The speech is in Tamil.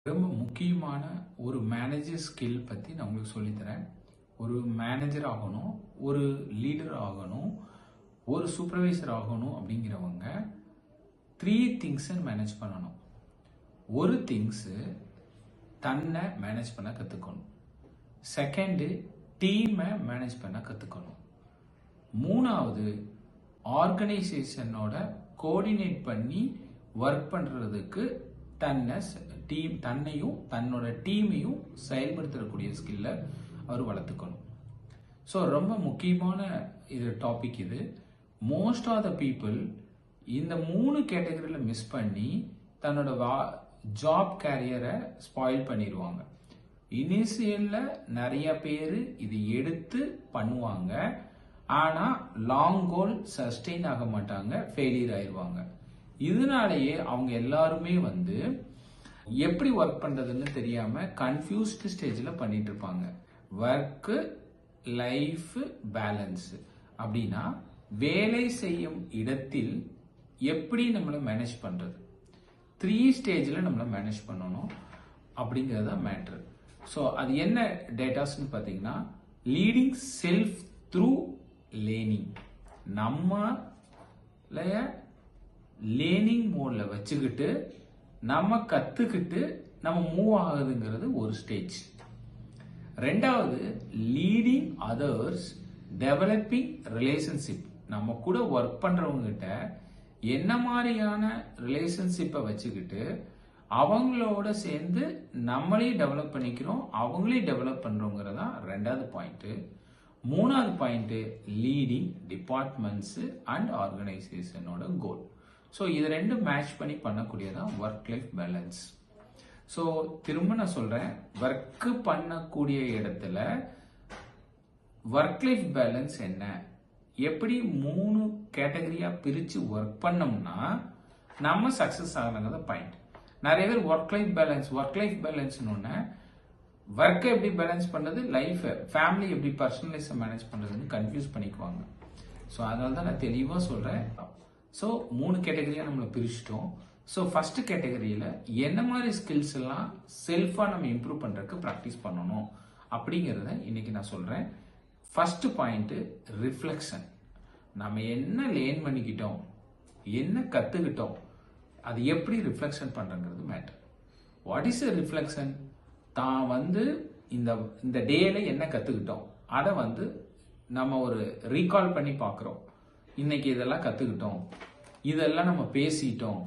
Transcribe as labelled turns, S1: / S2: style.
S1: ரொம்ப முக்கியமான ஒரு மேனேஜர் ஸ்கில் பற்றி நான் உங்களுக்கு சொல்லித்தரேன். ஒரு மேனேஜர் ஆகணும், ஒரு லீடர் ஆகணும், ஒரு சூப்பர்வைசர் ஆகணும் அப்படிங்கிறவங்க 3 திங்ஸை மேனேஜ் பண்ணணும். ஒரு திங்ஸு தன்னை மேனேஜ் பண்ண கற்றுக்கணும். செகண்டு டீமை மேனேஜ் பண்ண கற்றுக்கணும். மூணாவது ஆர்கனைசேஷனோட கோஆர்டினேட் பண்ணி ஒர்க் பண்ணுறதுக்கு தன்னையும் தன்னோட டீமையும் செயல்படுத்தக்கூடிய ஸ்கில்லை அவர் வளர்த்துக்கணும். ஸோ ரொம்ப முக்கியமான டாபிக் இது. மோஸ்ட் ஆஃப் த பீப்புள் இந்த 3 கேட்டகரியில் மிஸ் பண்ணி தன்னோட ஜாப் கேரியரை ஸ்பாயில் பண்ணிடுவாங்க. இனிஷியலில் நிறைய பேர் இது எடுத்து பண்ணுவாங்க, ஆனால் லாங் கோல் சஸ்டெயின் ஆக மாட்டாங்க, ஃபெயிலியர் ஆயிடுவாங்க. இதனாலேயே அவங்க எல்லாருமே எப்படி ஒர்க் பண்றதுன்னு தெரியாம கன்ஃபியூஸ்டு ஸ்டேஜில் பண்ணிட்டு இருப்பாங்க. ஒர்க்கு லைஃப் பேலன்ஸ் அப்படின்னா வேலை செய்யும் இடத்தில் எப்படி நம்மளை மேனேஜ் பண்றது, 3 ஸ்டேஜில் நம்மளை மேனேஜ் பண்ணணும் அப்படிங்கிறது தான் மேட்ரு. ஸோ அது என்ன டேட்டாஸ்ன்னு பார்த்தீங்கன்னா, லீடிங் செல்ஃப் த்ரூ லேர்னிங். நம்மளைய லேர்னிங் மோட்ல வச்சுக்கிட்டு நம்ம கத்துக்கிட்டு நம்ம மூவ் ஆகுதுங்கிறது ஒரு ஸ்டேஜ். ரெண்டாவது லீடிங் அதர்ஸ், டெவலப்பிங் ரிலேஷன்ஷிப். நம்ம கூட ஒர்க் பண்றவங்க கிட்ட என்ன மாதிரியான ரிலேஷன்ஷிப்பை வச்சுக்கிட்டு அவங்களோட சேர்ந்து நம்மளையும் டெவலப் பண்ணிக்கிறோம், அவங்களையும் டெவலப் பண்றோங்கிறதா ரெண்டாவது பாயிண்ட். மூணாவது பாயிண்ட் லீடிங் டிபார்ட்மெண்ட்ஸ் அண்ட் ஆர்கனைசேஷனோட கோல். ஸோ இது ரெண்டும் மேட்ச் பண்ணி பண்ணக்கூடியதான் ஒர்க் லைஃப் பேலன்ஸ். ஸோ திரும்ப நான் சொல்றேன், ஒர்க் பண்ணக்கூடிய இடத்துல ஒர்க் லைஃப் பேலன்ஸ் என்ன, எப்படி 3 கேட்டகரியா பிரிச்சு ஒர்க் பண்ணோம்னா நம்ம சக்சஸ் ஆகணுங்கிறத பாயிண்ட். நிறைய பேர் ஒர்க் லைஃப் பேலன்ஸ்னு ஒர்க்கை எப்படி பேலன்ஸ் பண்றது, லைஃப் ஃபேமிலி எப்படி பர்சனலைஸை மேனேஜ் பண்றதுன்னு கன்ஃபியூஸ் பண்ணிக்குவாங்க. ஸோ அதனால தான் நான் தெளிவாக சொல்றேன். ஸோ 3 கேட்டகரியா நம்மளை பிரிச்சுட்டோம். ஸோ ஃபர்ஸ்ட் கேட்டகரியில் என்ன மாதிரி ஸ்கில்ஸ் எல்லாம் செல்ஃபா நம்ம இம்ப்ரூவ் பண்றதுக்கு ப்ராக்டிஸ் பண்ணணும் அப்படிங்கிறத இன்னைக்கு நான் சொல்றேன். First point reflection. நம்ம என்ன லேர்ன் பண்ணிக்கிட்டோம், என்ன கத்துக்கிட்டோம், அது எப்படி ரிஃப்ளெக்ஷன் பண்றங்கிறது matter. What is a reflection? தான் இந்த டேல என்ன கத்துக்கிட்டோம் அதை நம்ம ஒரு ரீகால் பண்ணி பார்க்குறோம். இன்னைக்கு இதெல்லாம் கத்துக்கிட்டோம், இதெல்லாம் நம்ம பேசிட்டோம்,